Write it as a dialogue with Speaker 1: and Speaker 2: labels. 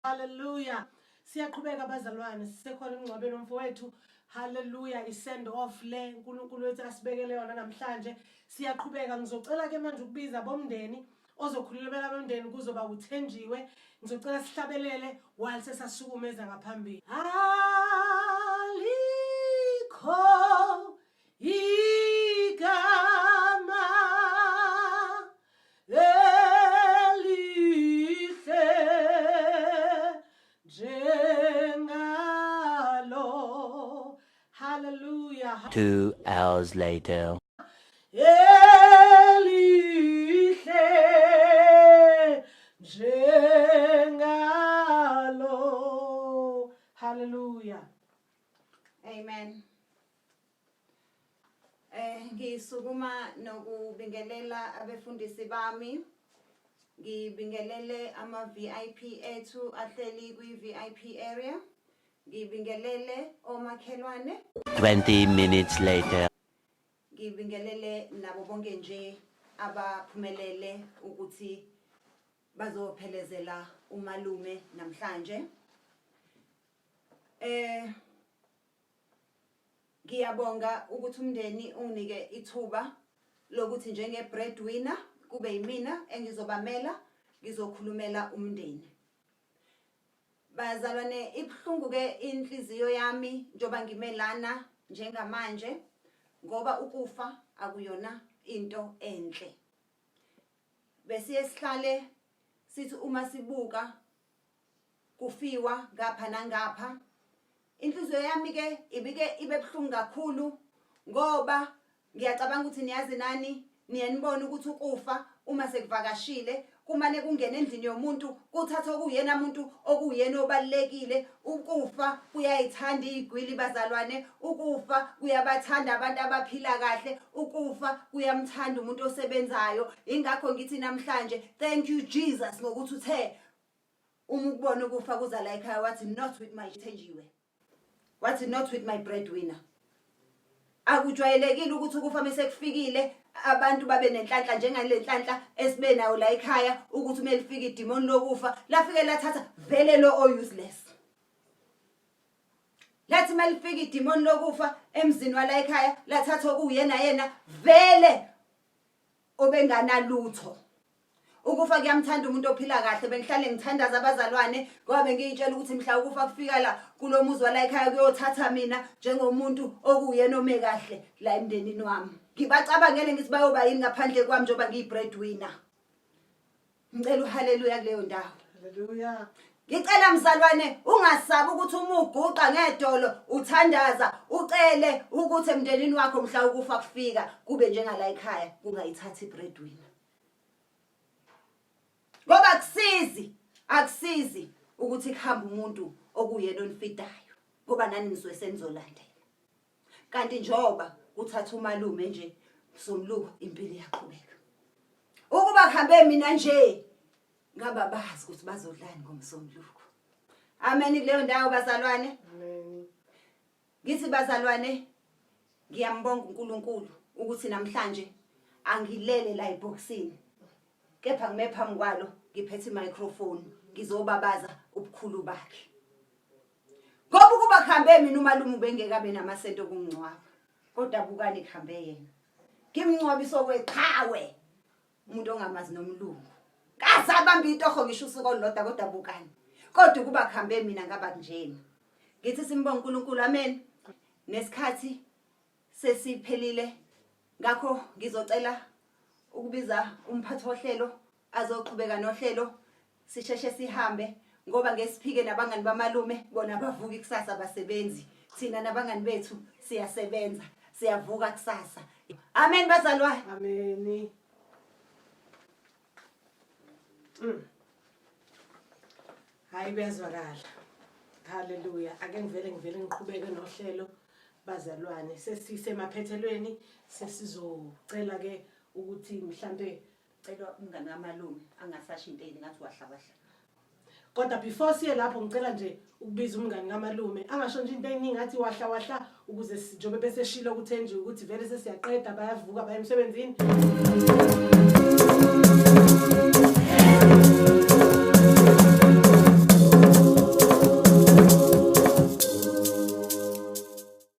Speaker 1: Hallelujah. Siyaqhubeka abazalwane sisekhona emngcwabeni womfowethu. Hallelujah. Isend off le uNkulunkulu wethu asibekele yona namhlanje. Siyaqhubeka ngizocela ke manje ukubiza bomndeni ozokhululeka abomndeni kuzoba uThenjiwe. Ngizocela sihlabelele while sesasukumeza ngaphambili. Alikho igama Hallelujah.
Speaker 2: 2 hours later.
Speaker 1: Hallelujah.
Speaker 3: Amen. Ngisukuma nokubingelela abefundisi bami. Ngibingelele ama VIP ethu ahleli kwi VIP area. Ngibingelele omakhelwane.
Speaker 2: 20 minutes later.
Speaker 3: Ngibingelele nabo bonke nje abaphumelele ukuthi bazophelezela umalume namhlanje. Ngiyabonga ukuthi umndeni unginike ithuba lokuthi njenge breadwinner kube yimina engizobamela ngizokhulumela umndeni. Bazalwane ibhlungu ke inhliziyo yami njoba ngimelana njengamanje ngoba ukufa akuyona into enhle. Bese sihlale sithi uma sibuka kufiwa ngapha nangapha. Inhliziyo yami ke ibike ibebhlungu kakhulu ngoba ngiyacabanga ukuthi niyazi nani niyanibona ukuthi ukufa uma sekuvakashile kumane kungena endlini yomuntu kuthatha okuyena umuntu okuyena obalekile. Ukufa kuyayithanda igwili bazalwane, ukufa kuyabathanda abantu abaphila kahle, ukufa kuyamthanda umuntu osebenzayo. Ingakho ngithi namhlanje thank you Jesus ngokuthi uthe uma ukubona ukufa kuza la ekhaya wathi not with my Thenjiwe, wathi not with my breadwinner. Akujwayelekile ukuthi ukufa mase kufikile abantu babe nenhlanhla njengale nhlanhla esibe nayo la ekhaya ukuthi melifika idemon lokufa lafike lathatha vele lo useless. Lathi malifika idemon lokufa emzini wala ekhaya lathatha okuyena yena vele obenganalutho. Ukufa kuyamthanda umuntu ophila kahle. Bengihlale ngithandaza abazalwane ngoba bengiyitshela ukuthi mhla ukufa kufika la kulomuzi wala ekhaya kuyothatha mina njengomuntu okuyena ome kahle la emndenini wami. Ngibacabangele ngithi bayoba yini ngaphandle kwami njoba ngiyibreadwinner. Ngicela uhaleluya kuleyo ndawo.
Speaker 1: Hallelujah.
Speaker 3: Ngicela mzalwane ungasabi ukuthi uma uguqa ngedolo uthandaza ucele ukuthi emndenini wakho mhla ukufa kufika kube njengala ekhaya kungayithathi ibreadwinner. Ngoba akusizi ukuthi kuhamba umuntu okuyena onifidayo ngoba nani nizwe senizolandela. Kanti njoba kuthatha umalume nje somluko impilo yaqhubeka. Ukuba kuhambe mina nje ngaba bazi ukuthi bazodlani ngomsomluko. Amen kuleyo ndawo bazalwane.
Speaker 1: Amen.
Speaker 3: Ngithi bazalwane ngiyambonga uNkulunkulu ukuthi namhlanje angilele la eboxini. Kepha ngime phambi kwalo ngiphethe microphone ngizobabaza ubukhulu bakhe. Ngoba ukuba kuhambe mina umalume bengekabe namasento okungcwaba. Kodwa bukani kuhambe yena. Ngimncwabiso kweqhawe umuntu ongamazi nomlungu. Ngazabamba intoho ngisho usuku olulodwa kodwa bukani. Kodwa ukuba kuhambe mina ngaba kunjena. Ngithi simbonga uNkulunkulu amen. Nesikhathi sesiphelile ngakho ngizocela ukubiza umphathi wohlelo azoqhubeka nohlelo sisheshe sihambe ngoba ngesiphike nabangani bamalume bona bavuka ikusasa abasebenzi. Thina nabangani bethu siyasebenza, siyavuka kusasa. Amen bazalwane.
Speaker 1: Amen. Hayi bezwakala. Hallelujah. Ake ngivele ngiqhubeke nohlelo bazalwane. Sesisemaphethelweni sesizocela ke ukuthi mhlambe
Speaker 3: Cela umngani kamalume angasasho into ngathi wahlabahla.
Speaker 1: kodwa before siye lapho ngicela nje ukubiza umngani kamalume angasho nje into eningi ngathi wahla ukuze njobe bese shilo kuThenjiwe ukuthi vele sesiyaqeda bayavuka baye emsebenzini.